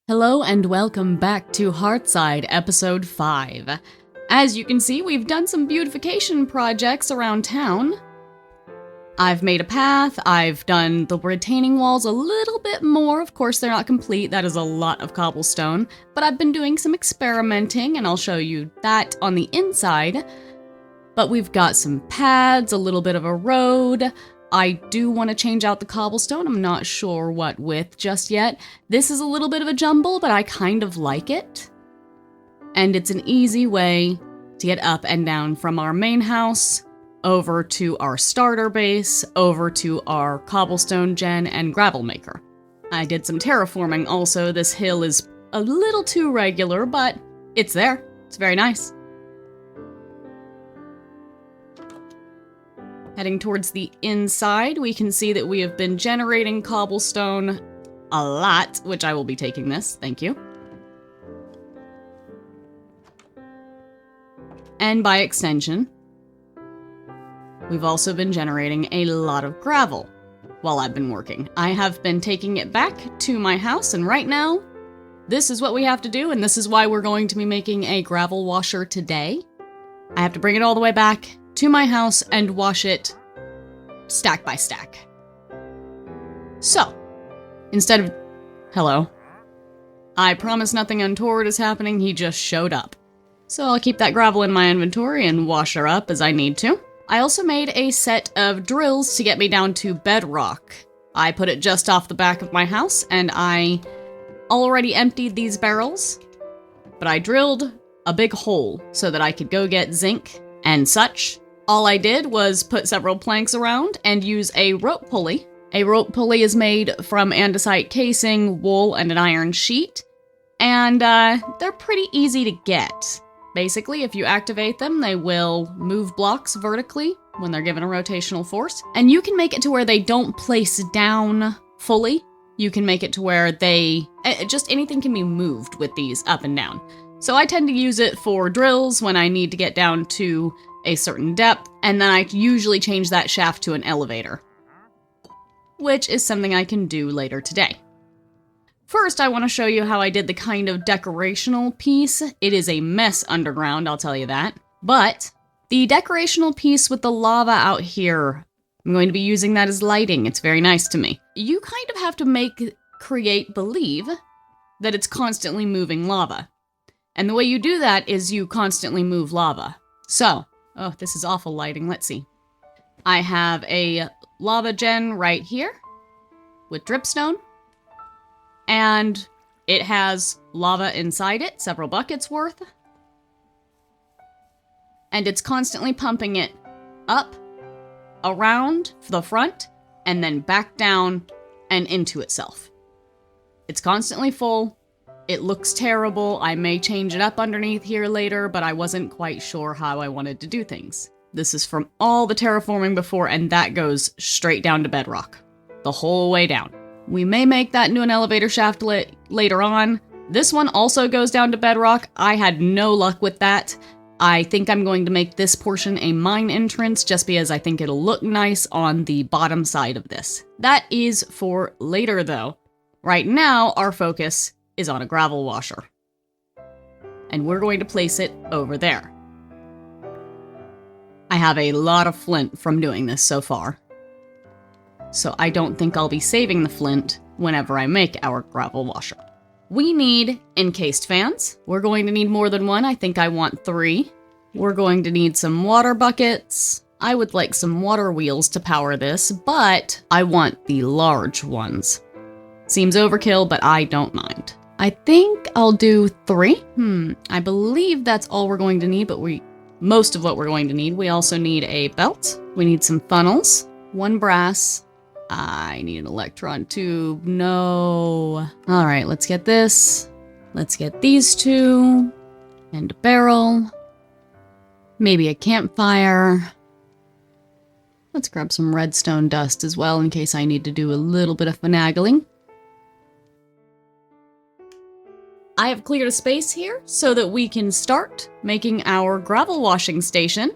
Hello and welcome back to Hearthside Episode 5. As you can see, we've done some beautification projects around town. I've made a path, I've done the retaining walls a little bit more. Of course, they're not complete, that is a lot of cobblestone. But I've been doing some experimenting, and I'll show you that on the inside. But we've got some paths, a little bit of a road. I do want to change out the cobblestone. I'm not sure what with just yet. This is a little bit of a jumble, but I kind of like it. And it's an easy way to get up and down from our main house, over to our starter base, over to our cobblestone gen and gravel maker. I did some terraforming also. This hill is a little too regular, but it's there. It's very nice. Heading towards the inside, we can see that we have been generating cobblestone a lot, which I will be taking this, thank you. And by extension, we've also been generating a lot of gravel while I've been working. I have been taking it back to my house, and right now, this is what we have to do, and this is why we're going to be making a gravel washer today. I have to bring it all the way back to my house and wash it stack by stack. So, instead of... Hello. I promise nothing untoward is happening, he just showed up. So I'll keep that gravel in my inventory and wash her up as I need to. I also made a set of drills to get me down to bedrock. I put it just off the back of my house, and I already emptied these barrels, but I drilled a big hole so that I could go get zinc and such. All I did was put several planks around and use a rope pulley. A rope pulley is made from andesite casing, wool, and an iron sheet, and they're pretty easy to get. Basically, if you activate them, they will move blocks vertically when they're given a rotational force, and you can make it to where they don't place down fully. You can make it to where just anything can be moved with these up and down. So I tend to use it for drills when I need to get down to a certain depth, and then I usually change that shaft to an elevator, which is something I can do later today. First, I want to show you how I did the kind of decorational piece. It is a mess underground, I'll tell you that. But the decorational piece with the lava out here, I'm going to be using that as lighting. It's very nice to me. You kind of have to create believe that it's constantly moving lava. And the way you do that is you constantly move lava. So, oh, this is awful lighting. Let's see. I have a lava gen right here with dripstone. And it has lava inside it, several buckets worth. And it's constantly pumping it up, around the front, and then back down and into itself. It's constantly full. It looks terrible. I may change it up underneath here later, but I wasn't quite sure how I wanted to do things. This is from all the terraforming before, and that goes straight down to bedrock. The whole way down. We may make that into an elevator shaft later on. This one also goes down to bedrock. I had no luck with that. I think I'm going to make this portion a mine entrance just because I think it'll look nice on the bottom side of this. That is for later though. Right now, our focus is on a gravel washer. And we're going to place it over there. I have a lot of flint from doing this so far. So I don't think I'll be saving the flint whenever I make our gravel washer. We need encased fans. We're going to need more than one. I think I want 3. We're going to need some water buckets. I would like some water wheels to power this, but I want the large ones. Seems overkill, but I don't mind. I think I'll do 3. I believe that's all we're going to need, but most of what we're going to need. We also need a belt. We need some funnels, 1 brass. I need an electron tube. No. All right, let's get this. Let's get these 2. And a barrel. Maybe a campfire. Let's grab some redstone dust as well in case I need to do a little bit of finagling. I have cleared a space here so that we can start making our gravel washing station.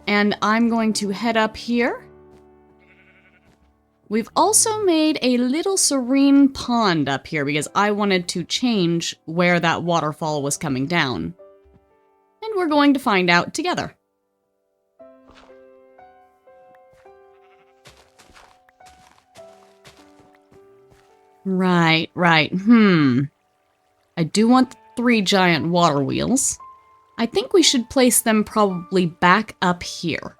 And I'm going to head up here We've also made a little serene pond up here because I wanted to change where that waterfall was coming down. And we're going to find out together. Right. I do want the 3 giant water wheels. I think we should place them probably back up here.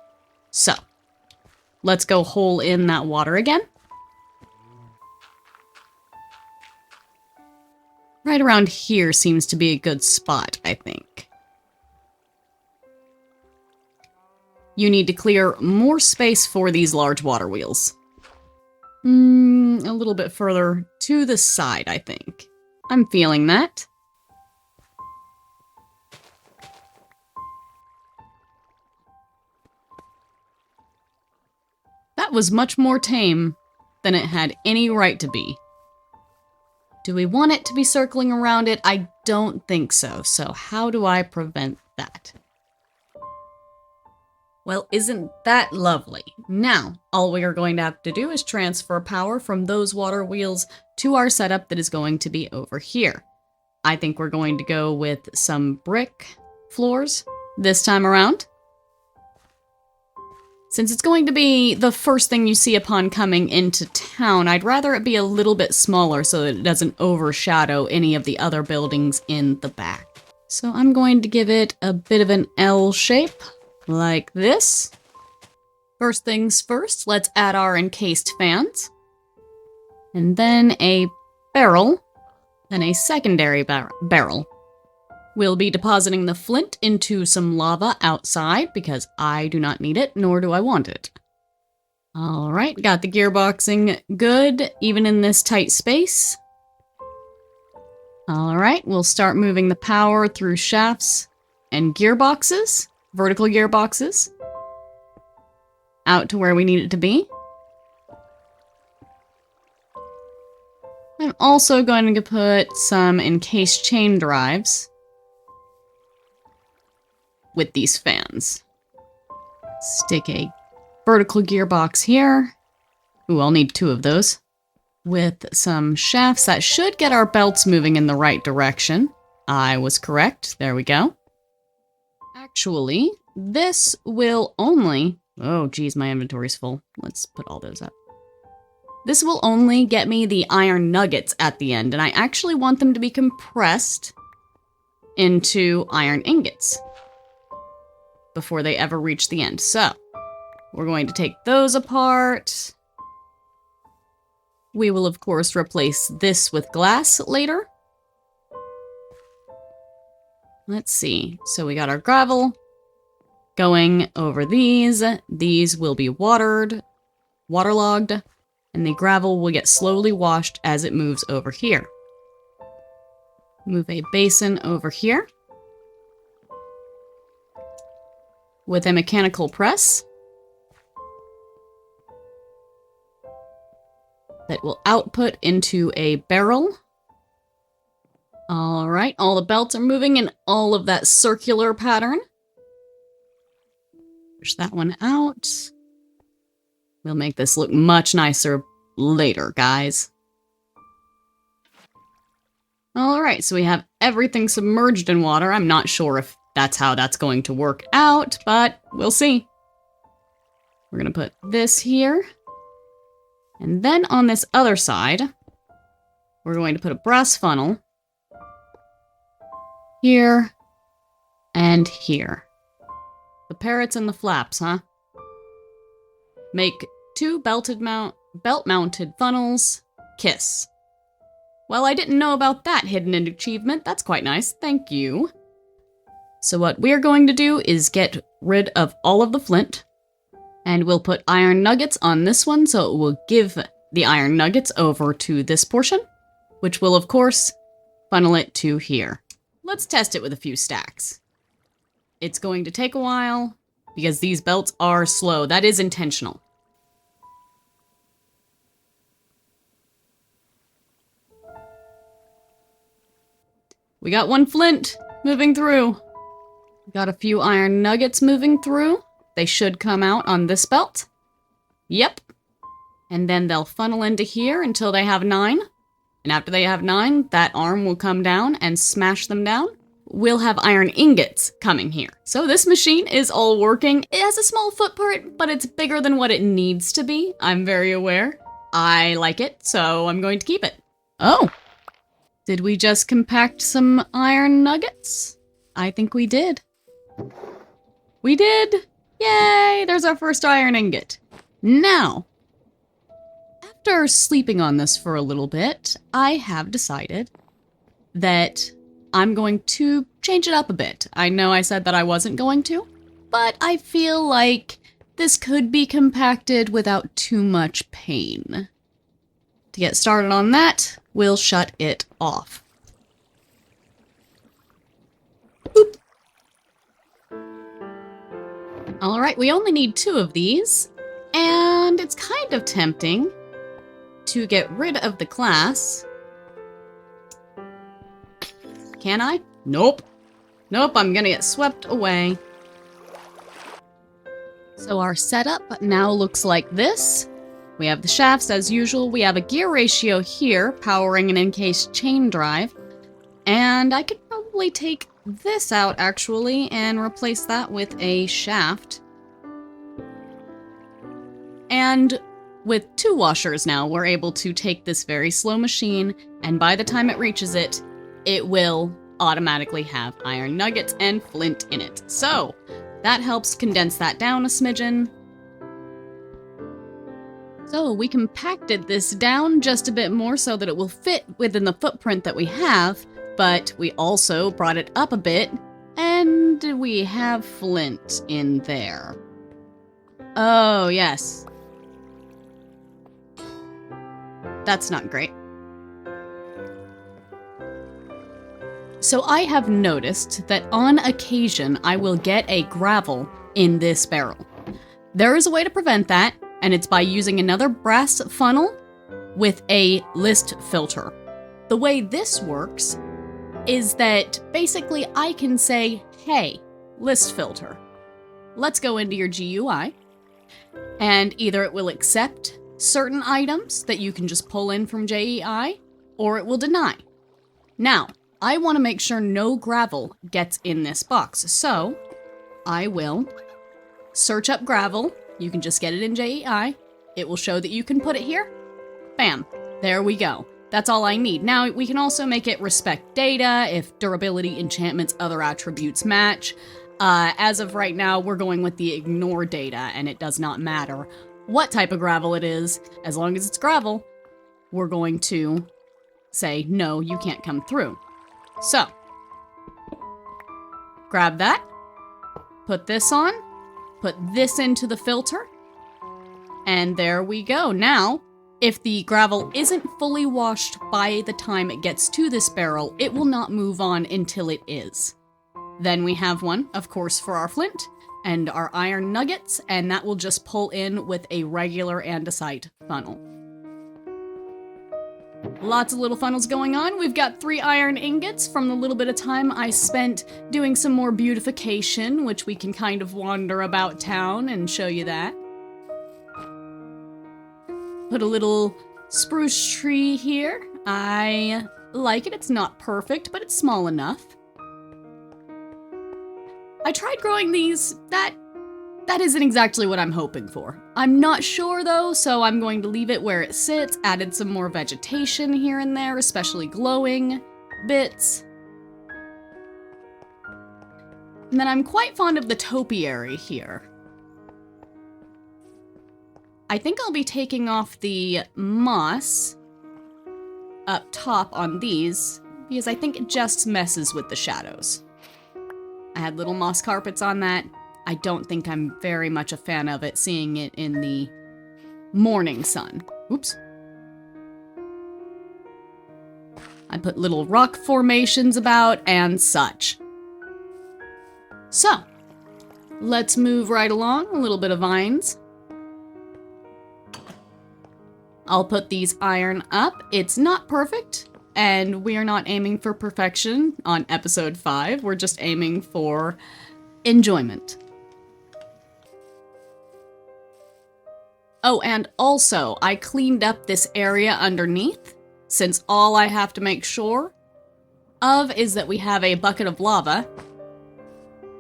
So, let's go hole in that water again. Right around here seems to be a good spot, I think. You need to clear more space for these large water wheels. A little bit further to the side, I think. I'm feeling that. That was much more tame than it had any right to be. Do we want it to be circling around it? I don't think so. So how do I prevent that? Well, isn't that lovely? Now, all we are going to have to do is transfer power from those water wheels to our setup that is going to be over here. I think we're going to go with some brick floors this time around. Since it's going to be the first thing you see upon coming into town, I'd rather it be a little bit smaller so that it doesn't overshadow any of the other buildings in the back. So I'm going to give it a bit of an L shape, like this. First things first, let's add our encased fans. And then a barrel, then a secondary barrel. We'll be depositing the flint into some lava outside because I do not need it, nor do I want it. All right, got the gearboxing good, even in this tight space. All right, we'll start moving the power through shafts and gearboxes, vertical gearboxes, out to where we need it to be. I'm also going to put some encased chain drives with these fans. Stick a vertical gearbox here. Ooh, I'll need 2 of those. With some shafts that should get our belts moving in the right direction. I was correct. There we go. Actually, this will only... Oh, geez, my inventory's full. Let's put all those up. This will only get me the iron nuggets at the end, and I actually want them to be compressed into iron ingots before they ever reach the end. So, we're going to take those apart. We will, of course, replace this with glass later. Let's see. So we got our gravel going over these. These will be waterlogged, and the gravel will get slowly washed as it moves over here. Move a basin over here with a mechanical press that will output into a barrel. All right, all the belts are moving in all of that circular pattern. Push that one out. We'll make this look much nicer later, guys. All right, so we have everything submerged in water. I'm not sure if that's how that's going to work out, but we'll see. We're going to put this here. And then on this other side, we're going to put a brass funnel here and here. The parrots and the flaps, huh? Make 2 belt-mounted funnels. Kiss. Well, I didn't know about that hidden achievement. That's quite nice. Thank you. So what we're going to do is get rid of all of the flint, and we'll put iron nuggets on this one, so it will give the iron nuggets over to this portion, which will, of course, funnel it to here. Let's test it with a few stacks. It's going to take a while, because these belts are slow. That is intentional. We got 1 flint moving through. Got a few iron nuggets moving through. They should come out on this belt. Yep. And then they'll funnel into here until they have 9. And after they have 9, that arm will come down and smash them down. We'll have iron ingots coming here. So this machine is all working. It has a small footprint, but it's bigger than what it needs to be. I'm very aware. I like it, so I'm going to keep it. Oh, did we just compact some iron nuggets? I think we did. We did! Yay! There's our first iron ingot. Now, after sleeping on this for a little bit, I have decided that I'm going to change it up a bit. I know I said that I wasn't going to, but I feel like this could be compacted without too much pain. To get started on that, we'll shut it off. Boop. Alright, we only need 2 of these, and it's kind of tempting to get rid of the glass. Can I? Nope. Nope, I'm gonna get swept away. So our setup now looks like this. We have the shafts as usual. We have a gear ratio here, powering an encased chain drive. And I could probably take this out, actually, and replace that with a shaft. And with 2 washers now, we're able to take this very slow machine, and by the time it reaches it, it will automatically have iron nuggets and flint in it. So that helps condense that down a smidgen. So we compacted this down just a bit more so that it will fit within the footprint that we have, but we also brought it up a bit, and we have flint in there. Oh, yes. That's not great. So I have noticed that on occasion I will get a gravel in this barrel. There is a way to prevent that, and it's by using another brass funnel with a list filter. The way this works is that basically I can say, hey, list filter, let's go into your GUI, and either it will accept certain items that you can just pull in from JEI, or it will deny. Now, I want to make sure no gravel gets in this box, so I will search up gravel. You can just get it in JEI. It will show that you can put it here. Bam. There we go. That's all I need. Now, we can also make it respect data if durability, enchantments, other attributes match. As of right now, we're going with the ignore data, and it does not matter what type of gravel it is. As long as it's gravel, we're going to say, no, you can't come through. So, grab that, put this on, put this into the filter, and there we go. Now, if the gravel isn't fully washed by the time it gets to this barrel, it will not move on until it is. Then we have one, of course, for our flint and our iron nuggets, and that will just pull in with a regular andesite funnel. Lots of little funnels going on. We've got 3 iron ingots from the little bit of time I spent doing some more beautification, which we can kind of wander about town and show you that. Put a little spruce tree here. I like it. It's not perfect, but it's small enough. I tried growing these. That isn't exactly what I'm hoping for. I'm not sure though, so I'm going to leave it where it sits. Added some more vegetation here and there, especially glowing bits. And then I'm quite fond of the topiary here. I think I'll be taking off the moss up top on these because I think it just messes with the shadows. I had little moss carpets on that. I don't think I'm very much a fan of it, seeing it in the morning sun. Oops. I put little rock formations about and such. So, let's move right along. A little bit of vines. I'll put these iron up. It's not perfect, and we are not aiming for perfection on episode 5. We're just aiming for enjoyment. Oh, and also, I cleaned up this area underneath, since all I have to make sure of is that we have a bucket of lava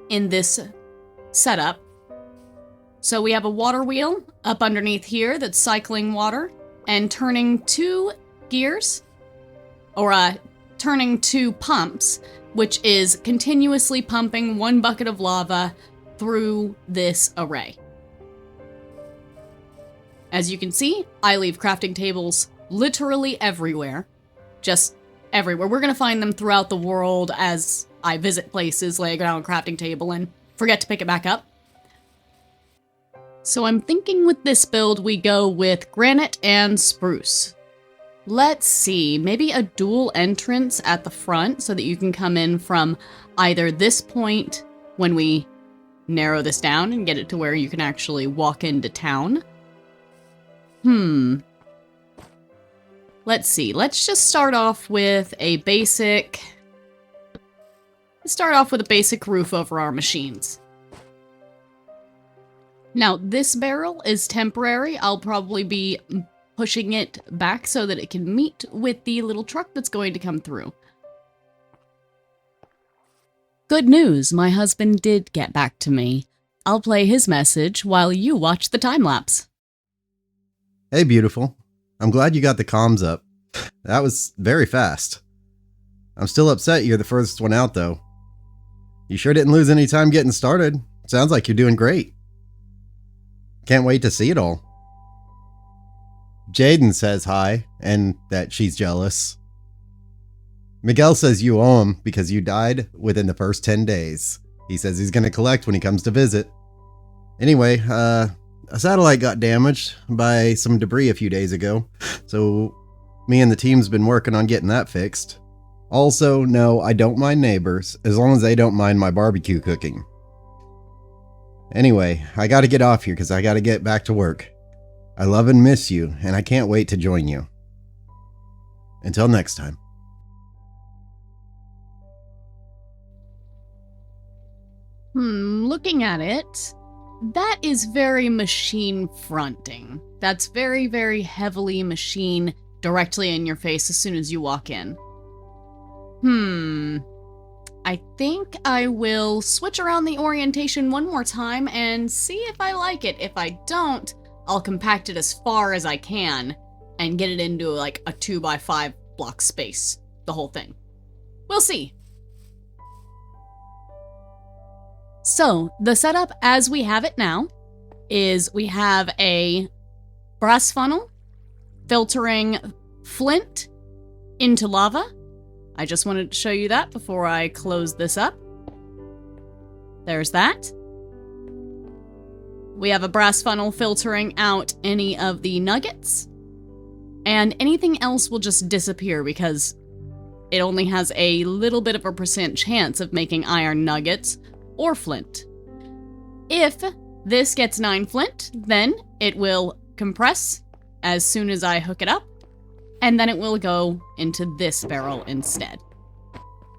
in this setup. So we have a water wheel up underneath here that's cycling water and turning 2 gears, or turning 2 pumps, which is continuously pumping 1 bucket of lava through this array. As you can see, I leave crafting tables literally everywhere. Just everywhere. We're going to find them throughout the world as I visit places, lay down a crafting table, and forget to pick it back up. So I'm thinking with this build we go with granite and spruce. Let's see, maybe a dual entrance at the front so that you can come in from either this point when we narrow this down and get it to where you can actually walk into town. Let's see, let's just start off with a basic roof over our machines. Now, this barrel is temporary. I'll probably be pushing it back so that it can meet with the little truck that's going to come through. Good news, my husband did get back to me. I'll play his message while you watch the time-lapse. Hey, beautiful. I'm glad you got the comms up. That was very fast. I'm still upset you're the furthest one out, though. You sure didn't lose any time getting started. Sounds like you're doing great. Can't wait to see it all. Jaden says hi, and that she's jealous. Miguel says you owe him because you died within the first 10 days. He says he's going to collect when he comes to visit. Anyway, a satellite got damaged by some debris a few days ago, so me and the team's been working on getting that fixed. Also, no, I don't mind neighbors, as long as they don't mind my barbecue cooking. Anyway, I gotta get off here because I gotta get back to work. I love and miss you, and I can't wait to join you. Until next time. Looking at it, that is very machine fronting. That's very, very heavily machine directly in your face as soon as you walk in. I think I will switch around the orientation one more time and see if I like it. If I don't, I'll compact it as far as I can and get it into like a 2x5 block space. The whole thing. We'll see. So, the setup as we have it now is we have a brass funnel filtering flint into lava. I just wanted to show you that before I close this up. There's that. We have a brass funnel filtering out any of the nuggets. And anything else will just disappear because it only has a little bit of a % chance of making iron nuggets or flint. If this gets 9 flint, then it will compress as soon as I hook it up, and then it will go into this barrel instead.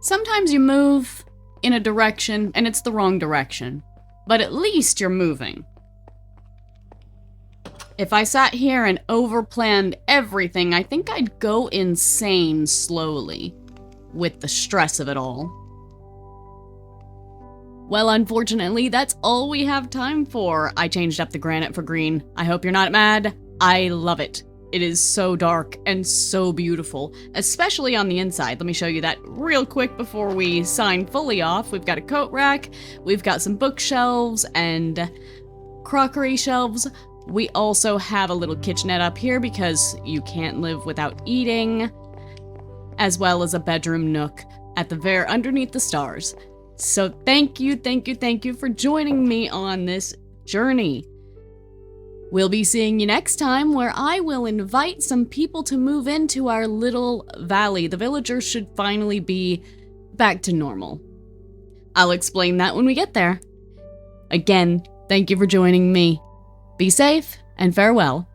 Sometimes you move in a direction and it's the wrong direction, but at least you're moving. If I sat here and overplanned everything, I think I'd go insane slowly with the stress of it all. Well, unfortunately, that's all we have time for. I changed up the granite for green. I hope you're not mad. I love it. It is so dark and so beautiful, especially on the inside. Let me show you that real quick before we sign fully off. We've got a coat rack, we've got some bookshelves and crockery shelves. We also have a little kitchenette up here because you can't live without eating, as well as a bedroom nook at the very underneath the stars. So thank you for joining me on this journey. We'll be seeing you next time, where I will invite some people to move into our little valley. The villagers should finally be back to normal. I'll explain that when we get there. Again, thank you for joining me. Be safe and farewell.